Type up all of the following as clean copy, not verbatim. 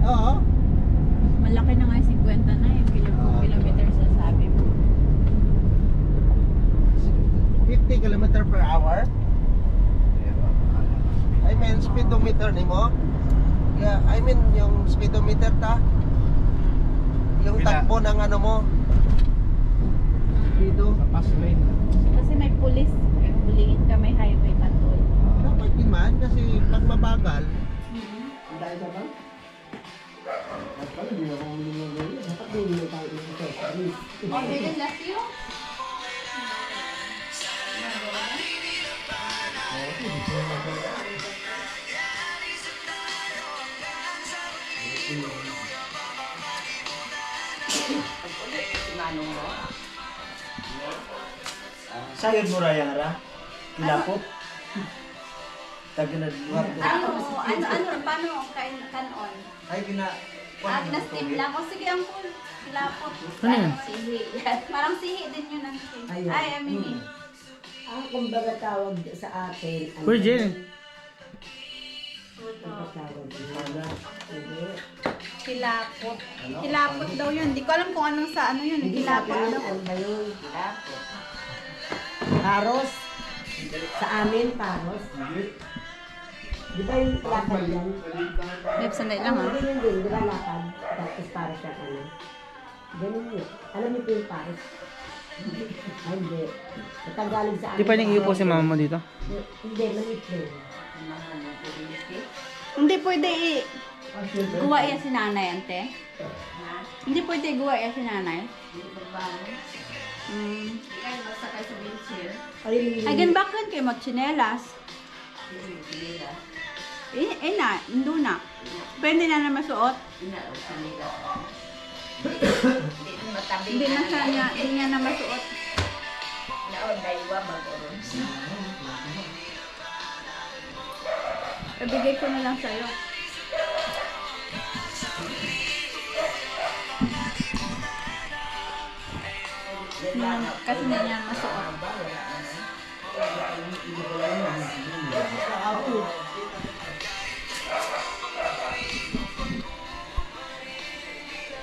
Oo. Malaki na nga yung 50 na yung kilometers na sabi mo. 50 kilometer per hour. I mean, speedometer ni mo. Yeah, I mean, yung speedometer ta. Yung takbo ng ano mo. Speedo. Sa pass lane. Kasi may pulis. May huliin ka, may highway patrol. Dapat din man, kasi pag mabagal. Dahil sa bang? At pala, hindi ako lumulungan. Dapat hindi mo tayo ito. Oh, they will let you? Sayod mo raya nga ra? Kilapot? Taginadluwag ko. Paano kanon? Ay, gina... Na-steam lang. O sige, ang cool. Kilapot. Ano yun? Sihi. Parang sihi din yun ang sihi. Ayun. Ay, amini. Ang kumbaga tawag sa atin. Virgin. Ang tawag sa hindi. Kilapot. Kilapot daw yun. Hindi ko alam kung anong sa ano yun. Hindi Kilapot natin daw. alam ano ba yun? Paros. Sa amin, paros. Di ba yung lakad yan? Beb, sandali lang ha. Ganun din, di ba lakad? Tapos paros siya ano. Ganun yun. Alam niyo po yung paros? Ay, hindi. Natagalog sa amin. Di pa nang iupo si mama mo dito? Hindi, maliit din. Hindi pwede guwa yan si nanay, ante. Hindi pwede guwa yan si nanay. Ay, gan bakit kayo magchinelas? Na, hindi na. Pwede na na masuot. Hindi na siya niya, hindi niya na masuot. Ibigay ko na lang sa'yo. Kasi hindi niya masuot.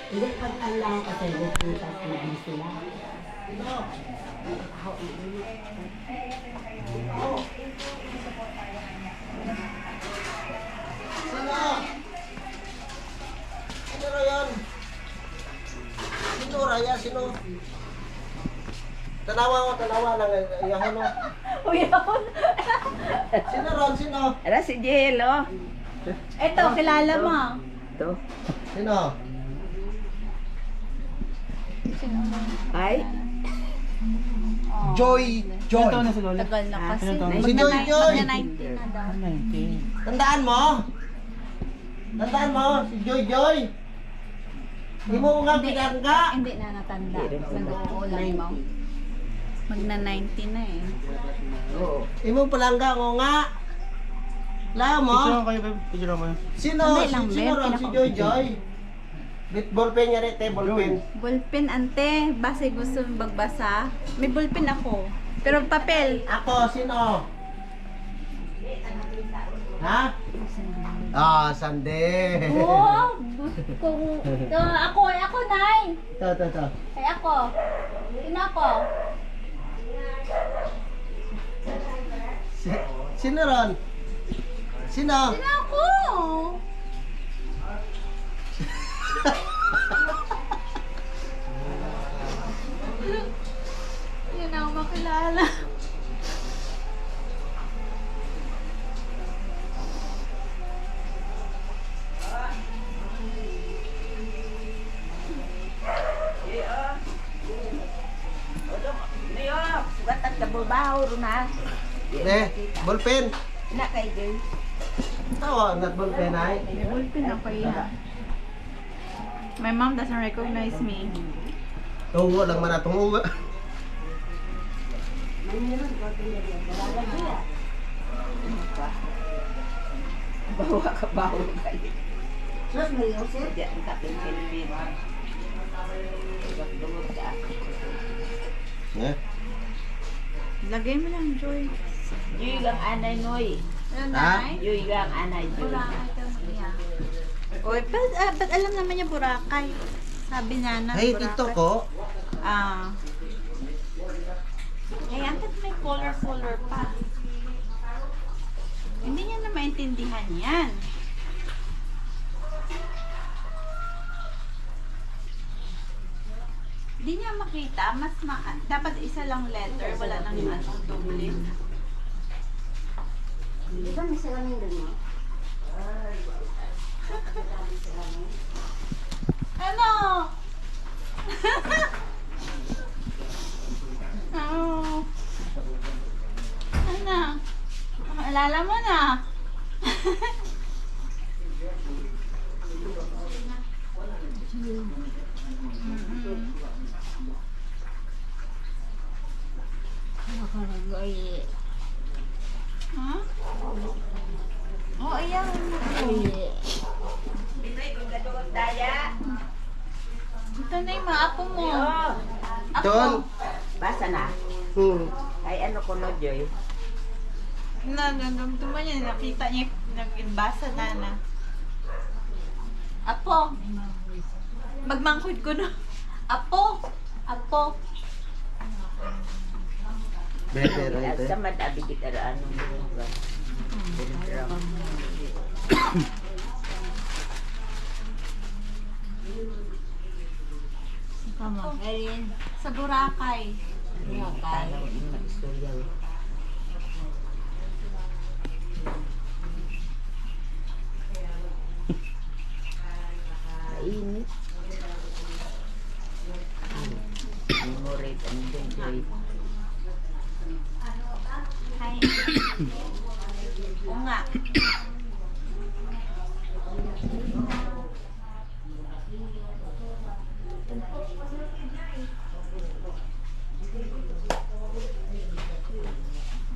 Hindi, pag alam kasi nagpunta sa mga sila. Sino? Sino ra yan? Sino raya? Sino? Tanawa lang. Iyahan mo. Uyahon. Sino ron? Sino? Ara si Jello. Ito, kilala mo. Ito. Sino? Ay, Oh. Joy. Ilan taon na si Lola? Tagal na kasi. Ilan taon? Si Joy, Joy. Magna-19 na daw. 19. Tandaan mo? Tandaan mo? Si Joy Joy. Di mo nga pinangga. Hindi na natanda. Nag-uulan mo. Magna-19 na eh. oo. Di mo palangga ko nga. Lao mo? Picture kayo, babe. Picture mo. Sino? Sandali lang, Sino Ben. ron? Si Joy Joy. Ballpen niya rin, ballpen. Ballpen, ante. Base gusto mong magbasa. May ballpen ako. Pero papel. Ako, sino? Ha? Ah, Sande. Oh, kung ako, Nay. Ito. Ay, ako. Sino ako? Sino ron? Sino? Sino ako? Yun ako makilala. Sugat ang kababaw, Runa. Ballpen. Na kay Joy. Tawa, not ballpen ay. May ballpen ako yan. My mom doesn't recognize me. Tungo lang man tungo. Bawa ka bawa kayo. Sus, may yosit. Diyan ang kapin Pilipino. Dumot ka. Eh? Lagay mo lang, Joy. Yoy lang anay noy. Ano, Ha? Nay? Yoy lang anay Joy. Wala ito. Yeah. Oy, ba't alam naman niya Boracay? Sabi na Hey, dito ko. Ah. Ay, angkat may color pa. Hindi niya na maintindihan yan. Hindi niya makita. Dapat isa lang letter. Wala nang doble. Di ba may salamin doon mo? Ano? Oh. Ano? Alala mo na. Ha? Oh, ayan. Ito na yung maapo mo. Ako. Doon. Basa na. Ay ano ko no, Joy? Nandamdaman niya, nakita niya, nagbasa na. Apo. Magmangkod ko na. Apo. Apo. Better, right? Sa madabi kita ano ba? Sa Boracay. Mainit. Memorate and enjoy. Hi. Oo nga.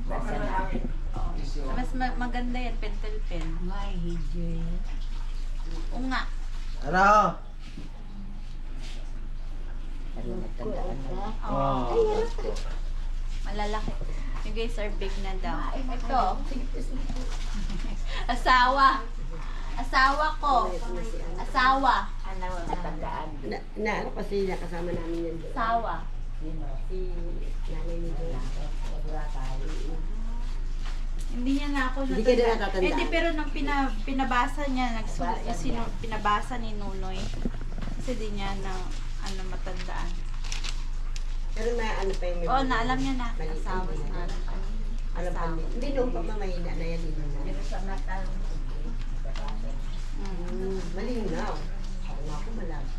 Basa na. Mas maganda yan, pentel pen. May hijoy. Oo nga. Ano? Ano matandaan na? Oh. Malalaki. Yung guys are big na daw. Ito. Asawa. Asawa ko. Asawa. Ano matandaan? Na ano kasi nakasama namin yan doon. Asawa. Si nanay ni Joy. Hindi niya na ako Hindi ka na natatandaan. Hindi, pero nung pinabasa niya, pinabasa ni Nunoy. Kasi di niya na matandaan. Pero na ano pa yung Oo, naalam niya na. Mali- Asawa hindi na. na. Alam pa niya. Hindi noong pa mamahina na yan din na. Pero sa mata, Malinaw. Ako nga ako malabo.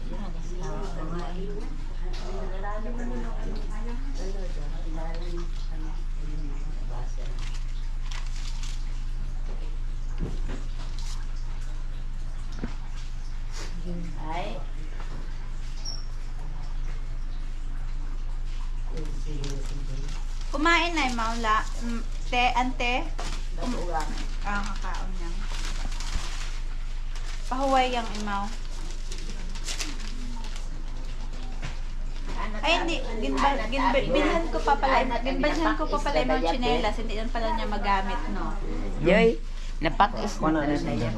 ay, Kumain na yung maula. Ante. ulang. Kakaon niya. Pahuway yung imaw. Ay, hindi. Binhan ko pa pala. Binhan ko pa pala yung mga tsinelas. Hindi yan pala niya magamit, no? Joy, napakis mo na na yan.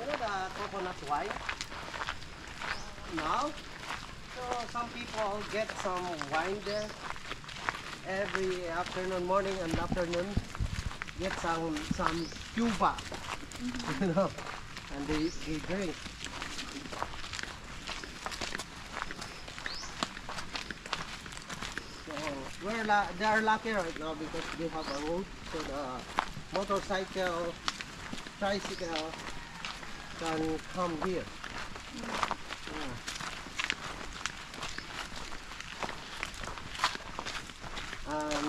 You know the coconut wine? Now? So some people get some wine there. Every afternoon, morning and afternoon, get some Cuba. You know, and they drink. So they are lucky right now because they have a road, so the motorcycle, tricycle can come here. Yeah. And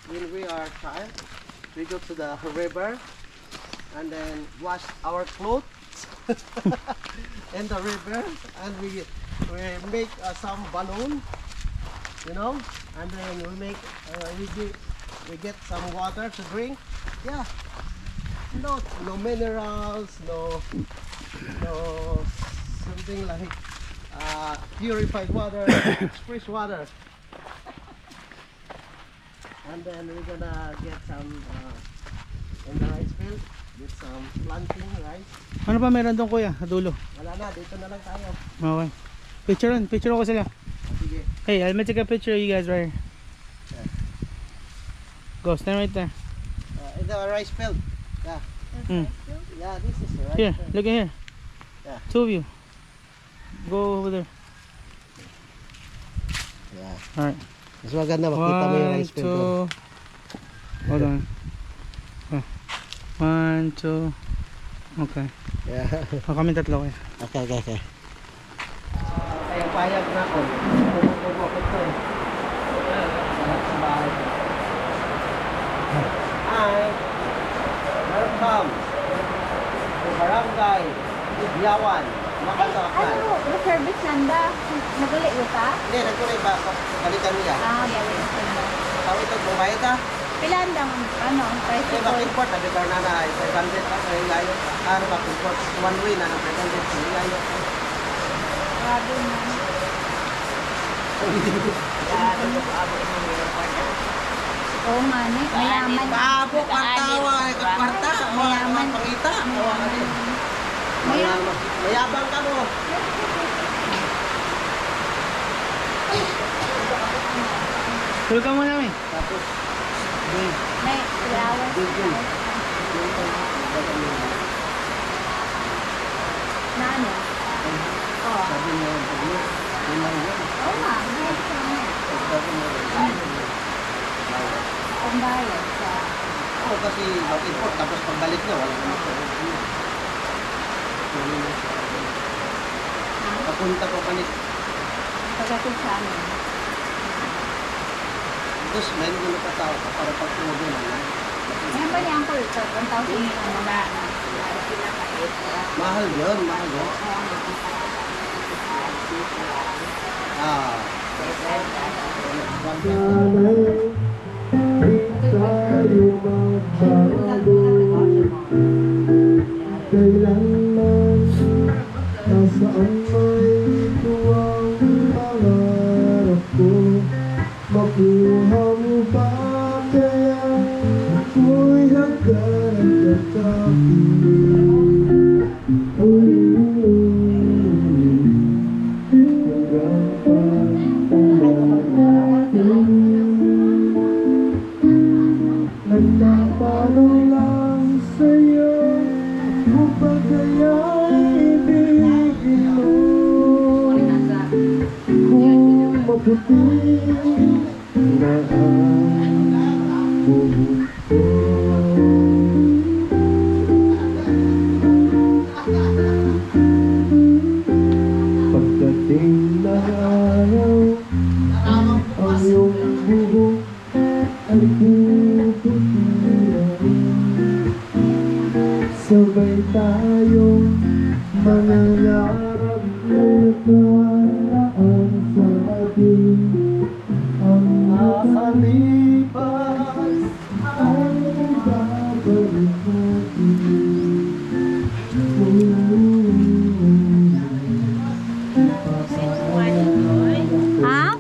when we are tired, we go to the river and then wash our clothes in the river, and we make some balloon, you know, and then we get some water to drink. Yeah, no minerals, no something like purified water, fresh water. And then we're gonna get some in the rice field, get some planting rice. Ano pa meron doon kuya? Sa dulo. Wala na, dito na lang tayo. Okay. Picture ko sila. Sige. Hey, I'll take a picture of you guys right here. Yeah. Go, stand right there. In the rice field. Yeah. Mm. Yeah, this is the rice Here, field. look at here. Yeah. Two of you. Go over there. Yeah. Alright. Mas maganda makita mo yung 1, rice field doon. 2. Hold on. 1, 2. Okay. Yeah. O kami tatlo kaya. Okay. Kaya payag na ako. Pumukubukot ko eh. Sa bahay ko. Hi! Welcome to Barangay Ibyawan, Makatakan. Ano service nanda? Nagali ko ta? Hindi, nagkulay ba? Balikan niya. Balik nanda. Tawag ito, bumayad ka? Pilan lang, price Hindi, ko? back-import. Sabi ka na na, 500 ka. Kaya layo. Back-import. One way na ng 500. Kaya layo. Grabe na. Oo nga, ne. Mayaman. Babo, kwartawa. Kwarta. Mayaman. Pangita. Mayabang ka mo. Tulog ka muna kami. Tapos, May flowers. Na ano? Oo. sabi niya, yun lang yun. Oo nga, mahal siya nga. Sabi niya, Ang bayad sa... ako kasi mag-import, tapos pagbalik niya, wala naman siya. Papunta ko panik. Pagdating sa amin. Tapos may nyo nakatao ka para pagpunod yun. Ngayon ba niya ang kulto? 1,000 yung ba? Mahal yun, mahal yun. Ah. Kailanman nasaan may tuwang pangarap ko, makuha mo ba kaya ako'y hagkanang kakapiling. Nagtatanong lang sa'yo kung ba kaya'y ibigin mo, kung maputi na ang buhok ko. Pagdating ng araw, ang iyong buhok ay puputiran. Sabay tayong mangarap na nakaraan sa atin. Ang nakalipas ay babalik natin. Ha?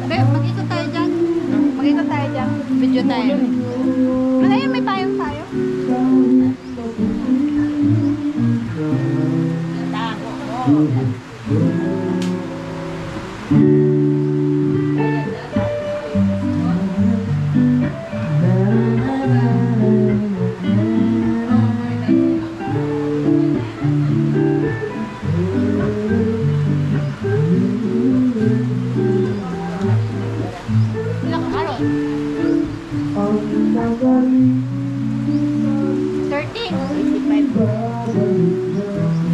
Okay, mag-ikot tayo dyan. Mag-ikot tayo dyan. Video tayo. Ano yun? May payong tayo. Ilang araw? Ang magaling 30. 85. babalik natin.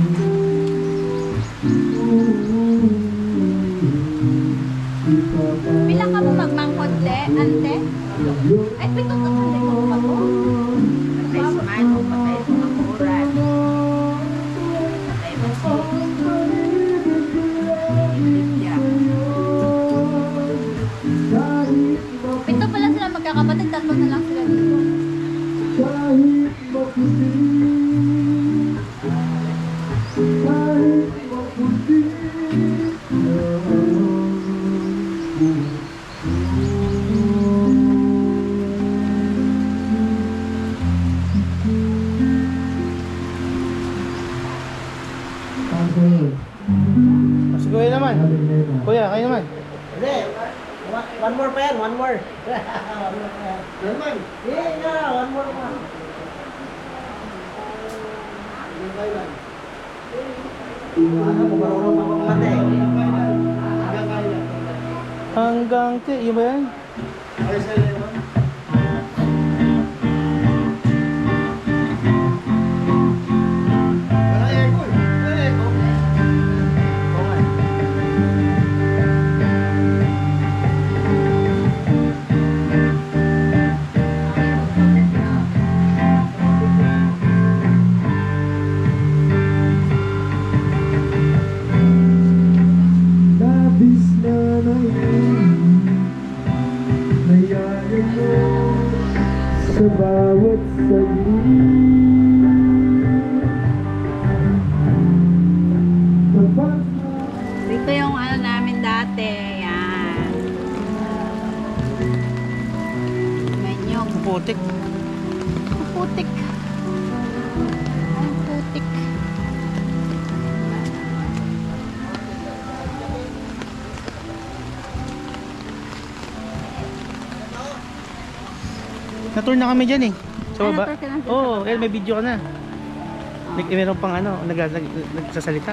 Kuya, kayo naman. Hindi. One more pa yan, one more. One more pa yan. Naman. Yeah, one more pa. Ano, kung marunong pa magmate. Hanggang yun ba yan? Labis na ngayon, nayaya mo sa bawat saglit. Kapag Dito yung ano namin dati. Yan. Menyong. Putik. Putik. Ang putik. Na-tour na kami dyan eh. Sa Ah, baba. na-tour ka na dyan Oo, sa baba? may video ka na. Meron pang ano, nagsasalita.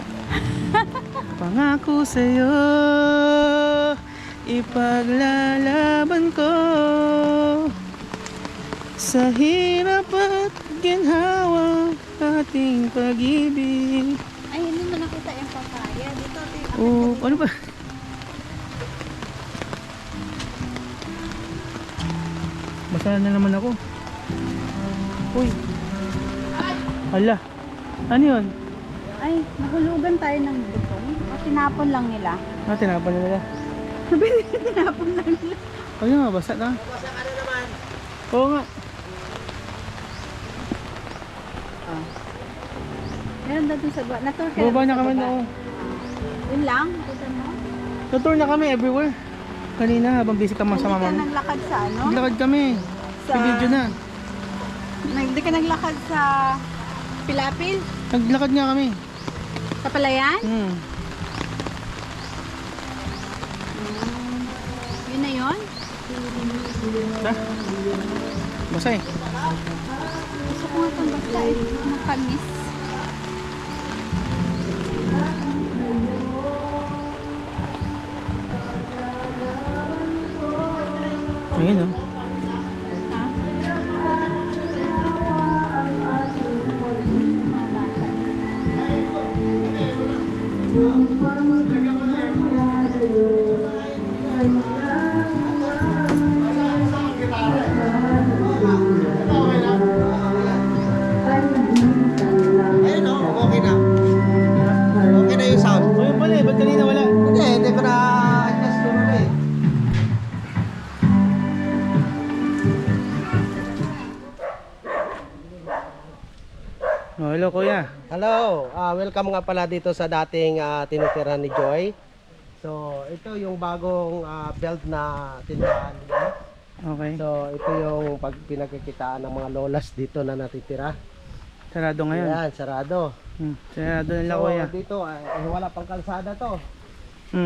Pangako sa'yo, ipaglalaban ko sa hirap at ginhawa ating pag-ibig. Ay, hindi mo nakita yung papaya. Dito, dito. Oh, ano ba? Basa na naman ako. Uy. Hala. Ano yun? Ay, nahulugan tayo ng butong. O tinapon lang nila. Ah, tinapon na nila. Tinapon lang nila. Ayun nga, basa na. Basta ka na naman. Oo nga. Meron doon sa baba. Natour ka Baba ba na sa kami baba? noon. Yun lang? Kita mo? Tour na kami everywhere. Kanina habang busy ka sa Hindi mama ka mo. naglakad sa ano? Naglakad kami. Sa video na. Hindi ka naglakad sa Pilapil? Naglakad nga kami. Sa Palayan? Yun na yun? Basa eh. Gusto ko nga itong basta eh. Makamis. Ayun oh. Ayun o, okay na. Okay na yung sound. Ayun pala eh, ba't kanina wala? Hindi ko na-adjust yung ano eh. Oh, hello kuya. Hello, welcome nga pala dito sa dating tinitira ni Joy. So, ito yung bagong build na tindahan nila. Okay. So, ito yung pinagkikitaan ng mga lolas dito na natitira. Sarado ngayon. Ayan, sarado. Sarado nila So, kuya. dito, wala pang kalsada to.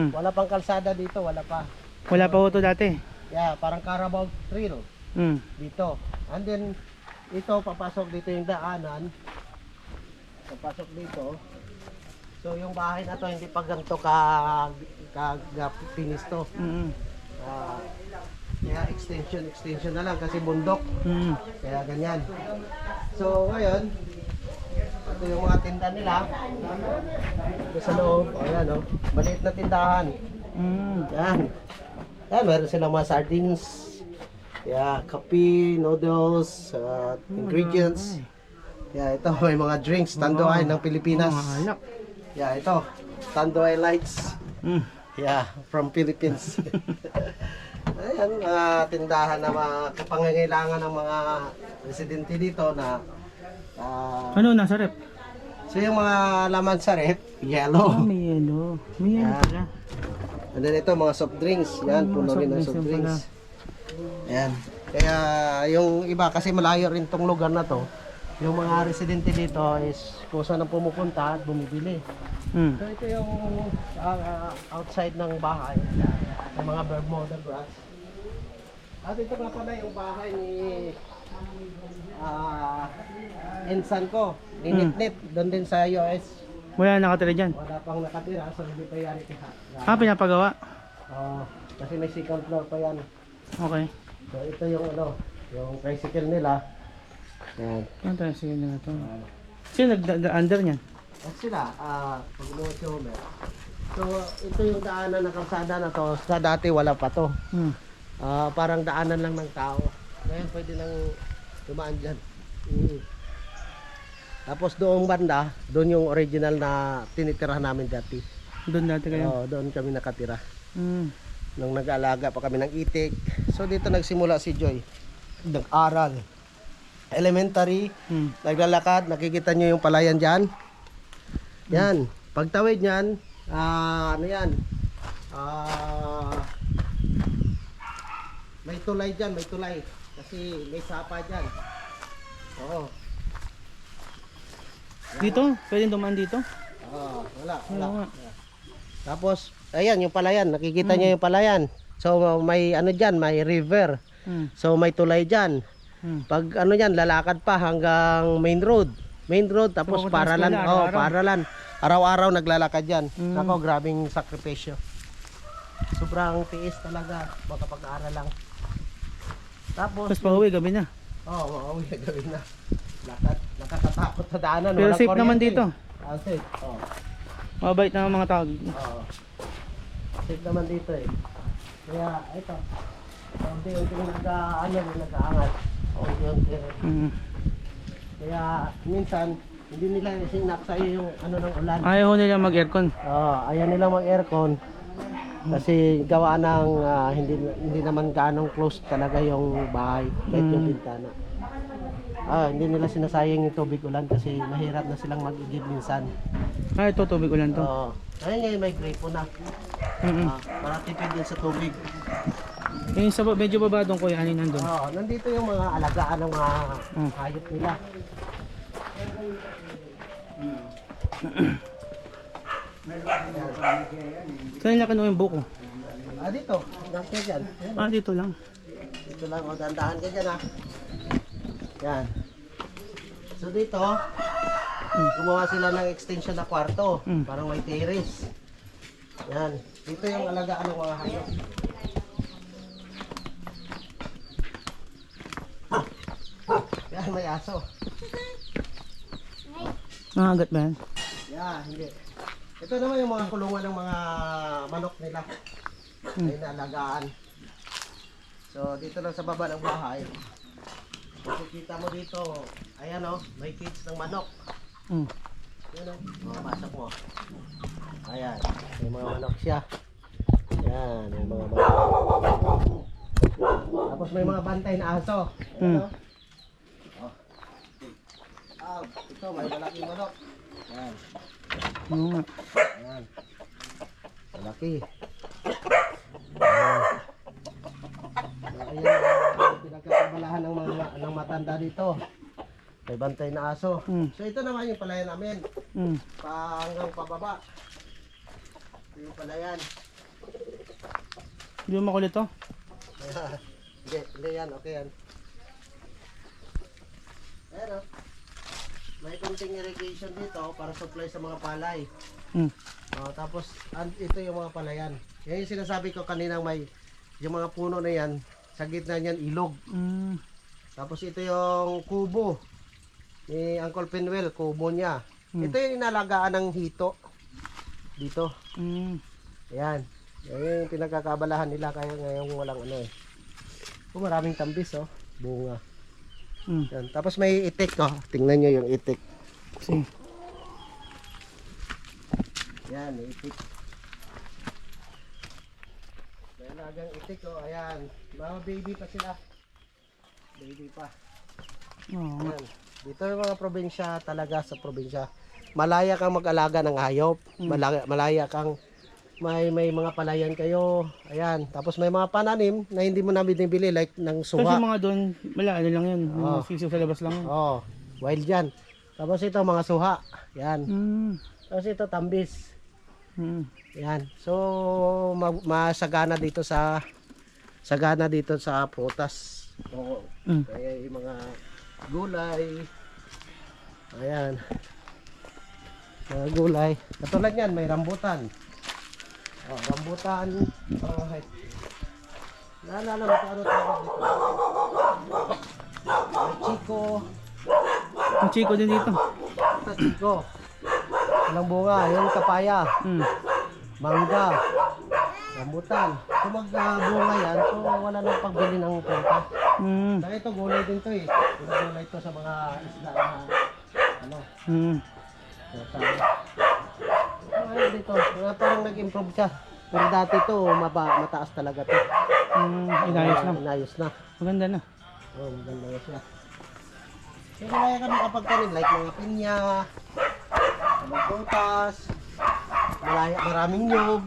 Wala pang kalsada dito, wala pa. Wala pa ho to dati. Yeah, parang Carabao Trail dito. And then, ito, papasok dito yung daanan. Papasok dito. So, yung bahay na to, hindi pa ganito ka-finish to. Kaya extension na lang kasi bundok. Kaya ganyan. So, ngayon, ito yung mga tinda nila. Ito sa loob. Ayan, oh. Maliit na tindahan. Yan. Yan, meron silang mga sardines. Yeah, kape, noodles, ingredients. Yeah, ito may mga drinks, Tanduay ng Pilipinas. Yeah, ito, Tanduay Lights. Yeah, from Philippines. Ayan, mga tindahan na mga kapangangailangan ng mga residente dito na Ano nasa rep? so yung mga laman sa rep, yellow. May yelo. May yelo pala. And then ito, mga soft drinks. Yan, puno rin ng soft drinks. Ayan. Kaya yung iba kasi malayo rin tong lugar na to. yung mga residente dito is kung saan ang pumupunta at bumibili. Hmm. So ito yung outside ng bahay, ng mga Bermuda grass. At ito nga pala yung bahay ni insan ko, ni Nitnit, doon din sa US. Wala nakatira dyan. Wala pang nakatira, so hindi pa yan itiha. Pinapagawa. Kasi may second floor pa yan. Okay. So ito yung yung tricycle nila. Yan. Yan tayo sige na ito. Sino nag-under niyan? At sila, pag umuwi si Homer. So ito yung daanan ng kalsada na to. Sa dati wala pa to. Hmm. Parang daanan lang ng tao. Ngayon pwede lang dumaan dyan. Tapos doong banda, doon yung original na tinitirahan namin dati. Doon dati kayo? Doon kami nakatira. Hmm. Nung nag-aalaga pa kami ng itik. So dito nagsimula si Joy. Nag-aral. Elementary, naglalakad, nakikita nyo yung palayan dyan. Yan. Pagtawid nyan, ano yan? May tulay dyan, may tulay. Kasi may sapa dyan. Oo. Dito? Pwede dumaan dito? Wala. Wala. Tapos, ayan yung palayan. Nakikita nyo yung palayan. So, may ano dyan, may river. So, may tulay dyan. Pag ano yan, lalakad pa hanggang main road. Main road, tapos So, paralan. araw-araw. Paralan. Araw-araw naglalakad yan. Ako, grabing sakripisyo. Sobrang tiis talaga. Makapag-aaral lang. Tapos, Tapos pauwi, gabi na. uuwi na gawin na. Lakad. Nakakatakot sa daanan. Pero walang safe naman kuryente. dito. Safe. Mabait na mga tao. Safe naman dito eh. Kaya, ito. Unti-unti nag-aangat. Unti-unti. Kaya, minsan, hindi nila sinap sa'yo yung ng ulan. Ayaw ho nila mag-aircon. Ayaw nila mag-aircon. Kasi gawa ng hindi naman ganong close talaga yung bahay. Kahit yung bintana. Hindi nila sinasayang yung tubig ulan kasi mahirap na silang mag-igib minsan. Ito tubig ulan to. Ayun ngayon may gripo na. Para tipid din sa tubig. Yung sa medyo babadong ko yung anin nandun. Nandito yung mga alagaan ng mga hayop nila. Saan nila kinuha yung buko? Dito. Dito dyan. Dito lang. Dito lang. Dandahan ka dyan Yan. So dito, gumawa sila ng extension na kwarto. Parang may terrace. Yan. Dito yung alagaan ng mga hayop. Yan, may aso. Nangagat ba yan? Hindi. Ito naman yung mga kulungan ng mga manok nila. Ay naalagaan. So dito lang sa baba ng bahay. Makikita mo dito, ayan may cage ng manok. Yan pasok mo. Ayan, may mga manok siya. Yan, may mga manok. Tapos may mga bantay na aso. Ayan ito, may malaking manok. Yan. Oo nga. Ayan. Malaki. Ayan ang pinagkakabalahan ng matanda dito. May bantay na aso. So ito naman yung palayan namin. Hanggang pababa. Ito yung palayan. Hindi mo makulit to? Hindi yan. Okay yan. Ayan may konting irrigation dito para supply sa mga palay. Tapos ito yung mga palayan. Yan yung sinasabi ko kanina yung mga puno na yan, sa gitna niyan ilog. Tapos ito yung kubo ni Uncle Pinwell, kubo niya. Ito yung inalagaan ng hito dito. Ayan. Yan yung pinagkakabalahan nila kaya ngayon walang maraming tambis bunga. Yan. Tapos may itik tingnan nyo yung itik. Yan, may itik. May alagang itik ayan. Mga baby pa sila. Baby pa. Yan. Dito yung mga probinsya talaga sa probinsya. Malaya kang mag-alaga ng hayop. Malaya kang may mga palayan kayo. Ayan. Tapos may mga pananim na hindi mo na binibili like ng Kasi suha. mga doon, wala, ano lang yun. Sisiw sa labas lang yun. Wild yan. Tapos ito mga suha. Yan. Mm. Tapos ito tambis. Mm. Yan. So masagana dito sa prutas. Oo. Mm. Kaya yung mga gulay. Ayan. Mga gulay. Katulad yan, may rambutan. Oh, rambutan. Oh, hey. Naalala mo kung ano tawag dito. May chiko. Ang chiko din dito. Ito chiko. Walang bunga. Yung kapaya. Mm. Mangga. Rambutan. Kung magbunga yan, so wala nang pagbili ng prutas. Mm. Saka ito, gulay din to eh. Gulay ito sa mga isda na ano. Mm. Ayun dito, parang nag-improve siya. Pero dati to, mataas talaga to. Inayos lang. Inayos na. Maganda na. Oh, maganda na siya. Kaya kaya kami kapag tanim, like mga pinya, mga prutas, maraming nyog.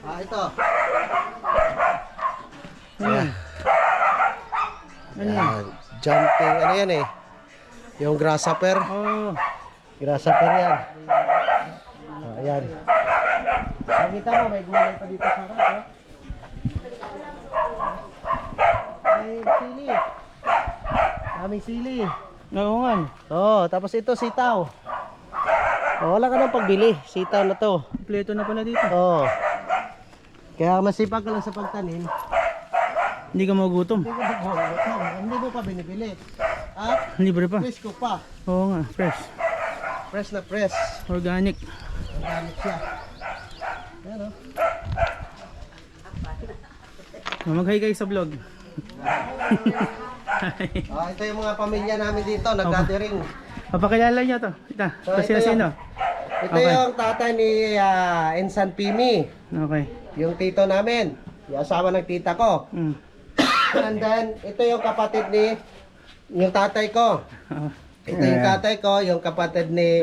Ito. Ayan. Ano yan? Jumping, ano yan eh? Yung grasshopper. Oh. Grasshopper yan. Ayan. Nakita mo, may gulay pa dito sa harap. Oh. May sili. Daming sili. Oo nga. Oh, tapos ito sitaw. Oh, wala ka nang pagbili. Sitaw na to. Kompleto na pala dito. Oh. Kaya masipag ka lang sa pagtanim. Hindi ka magutom. Hindi mo pa binibili. At Libre pa. fresh ko pa. Oo nga, fresh. Fresh na fresh. Organic. Organic siya. Ayan o. Mag-hi kayo sa vlog. Ito yung mga pamilya namin dito, nag-gathering. Papakilala niyo to. Ito. So, ito Sino? Ito Okay. yung tatay ni Ensan Pimi. Okay. Yung tito namin. Yung asawa ng tita ko. Mm. And then, ito yung kapatid ni yung tatay ko. Ito yung tatay ko, yung kapatid ni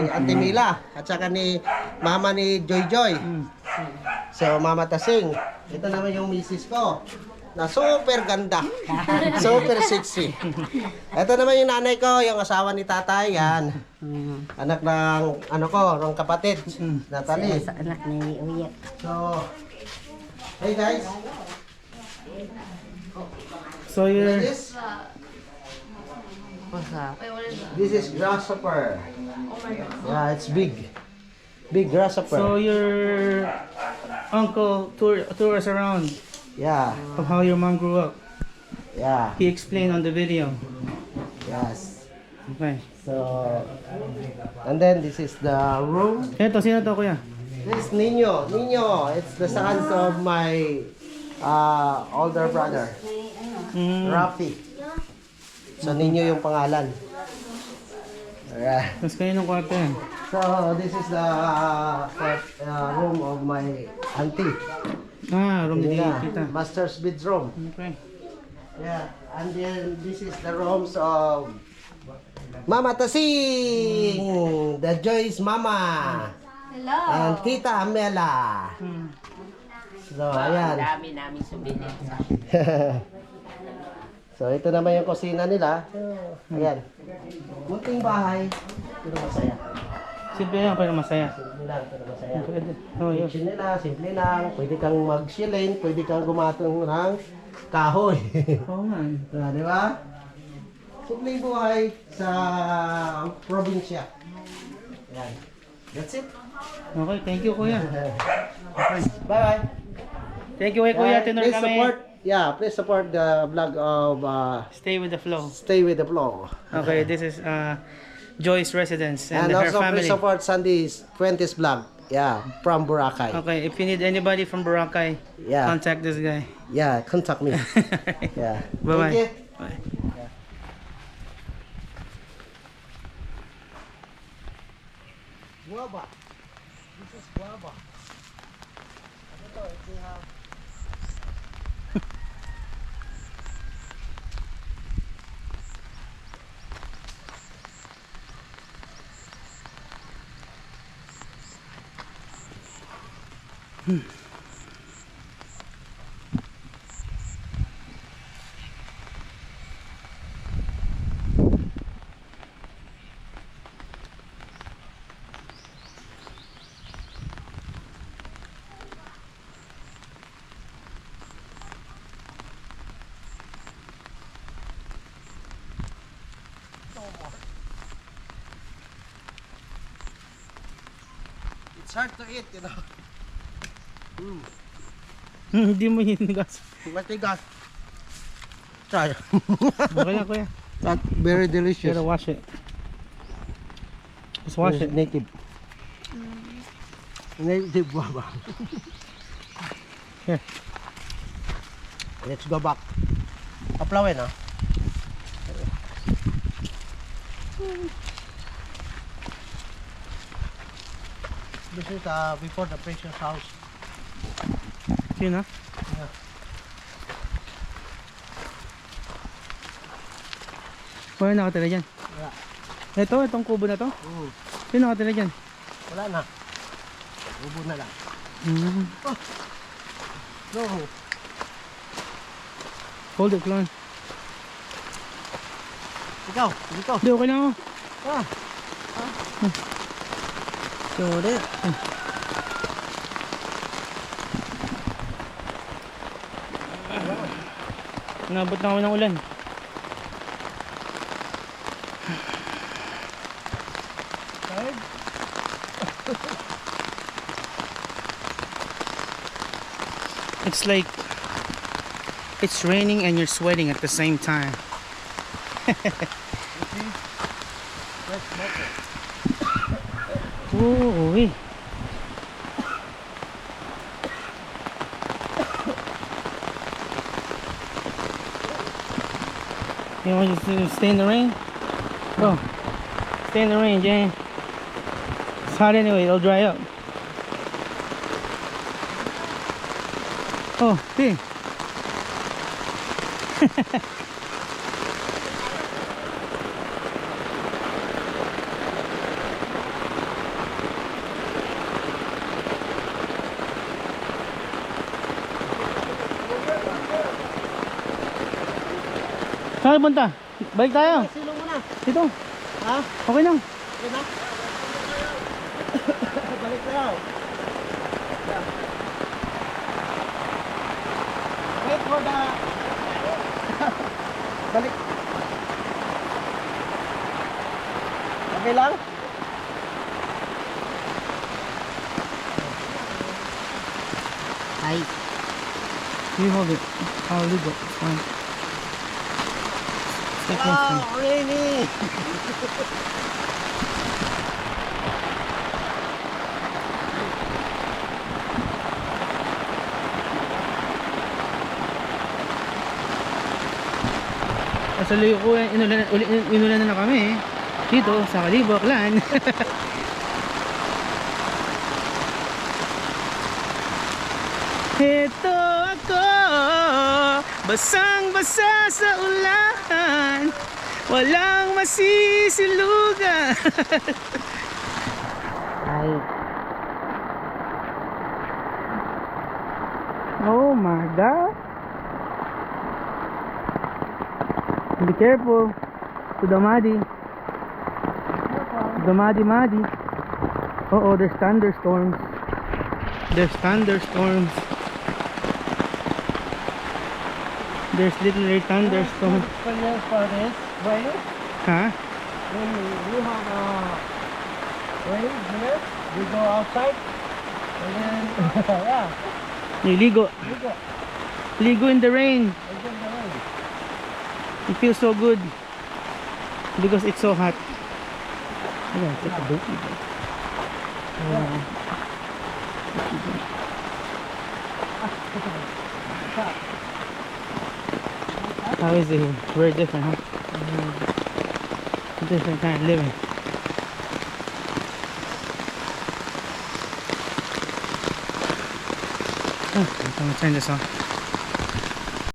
Auntie Mila. At saka ni mama ni Joy Joy. So, Mama Tasing. Ito naman yung misis ko. Na super ganda. Super sexy. Ito naman yung nanay ko, yung asawa ni tatay. Yan. Anak ng, ano ko, ng kapatid. Natalie. Sa anak ni Uyek. So, hey guys. So you're... This? This is grasshopper. Yeah, it's big. Big grasshopper. So your uncle tour us around Yeah, of how your mom grew up. yeah, He explained on the video. yes. Okay. So, and then this is the room. Eto, sino to kuya? This is Nino. Nino, it's the sons of my older brother, Mm. Rafi. So, Nino yung pangalan. Alright. Tapos kayo nung kwarto yan. So, this is the room of my auntie. Room ni Yeah, kita. master's bedroom. Okay. Yeah, and then this is the rooms of Mama Tasing, the Joy's mama, Hello. and Tita Amela. So, ayan. Dami namin subilin. So, ito naman yung kusina nila. Ayan. Munting bahay, pero masaya. Simple lang pero masaya. Simple lang, pero masaya. Pwede. Oh, yun. Kitchen nila, simple lang. Pwede kang mag-shilling, pwede kang gumatong ng kahoy. Oo nga. Di ba? Simpleng buhay sa probinsya. Yan. That's it. Okay, thank you kuya. Bye-bye. Thank you kay kuya. Tinor Please kami. support, please support the vlog of Stay with the flow. Stay with the Flow. Okay, this is Joy's residence and, And her also family. please support Sandy's 20s vlog. Yeah, from Boracay. Okay, if you need anybody from Boracay, Yeah. contact this guy. Yeah, contact me. Yeah. Bye-bye. Thank you. Bye. Guava. This is guava. Ano to? They have... hard to eat, you know. Hindi mo hinigas. Matigas. Try. Okay na kuya. That's very delicious. Gotta wash it. Just wash it. Native. Native guava. Here. Let's go back. Aplawin, ah. This is before the precious house. Yun ha? Yeah. Wala nakatira dyan. Wala. Itong kubo na to? Sino nakatira dyan? Wala na. Ubo na lang. No. Hold it, Clon. Ikaw, dito. Hindi, okay lang ako. Ah. Sorry. Nabot na kami ng ulan. It's like it's raining and you're sweating at the same time. Uy. You want to stay in the rain? Go. Stay in the rain, Jane. It's hot anyway, it'll dry up. Oh, see. Saan punta? Balik tayo. Sino mo na? Dito. Ha? Okay lang. Okay na? Balik tayo. Wait for the... Balik. Okay lang? Ay. You hold it. I'll leave it. It's fine. Stay close to me. Oh, rainy! Sa Liko, inulan na kami dito sa Kalibo, Aklan. Ito ako, basang-basa sa ulan, walang masisilugan. Ay. Oh my God. Be careful to the muddy. The muddy. Oh, there's thunderstorms. There's thunderstorms. There's literally thunderstorms. For this rain, Huh? when you have rain here, you go outside, and then, yeah, Ligo. you go. Ligo in the rain. And then the rain. It feels so good because it's so hot. Yeah, take a break. How is it here? Very different, huh? Different kind of living. I'm gonna turn this off.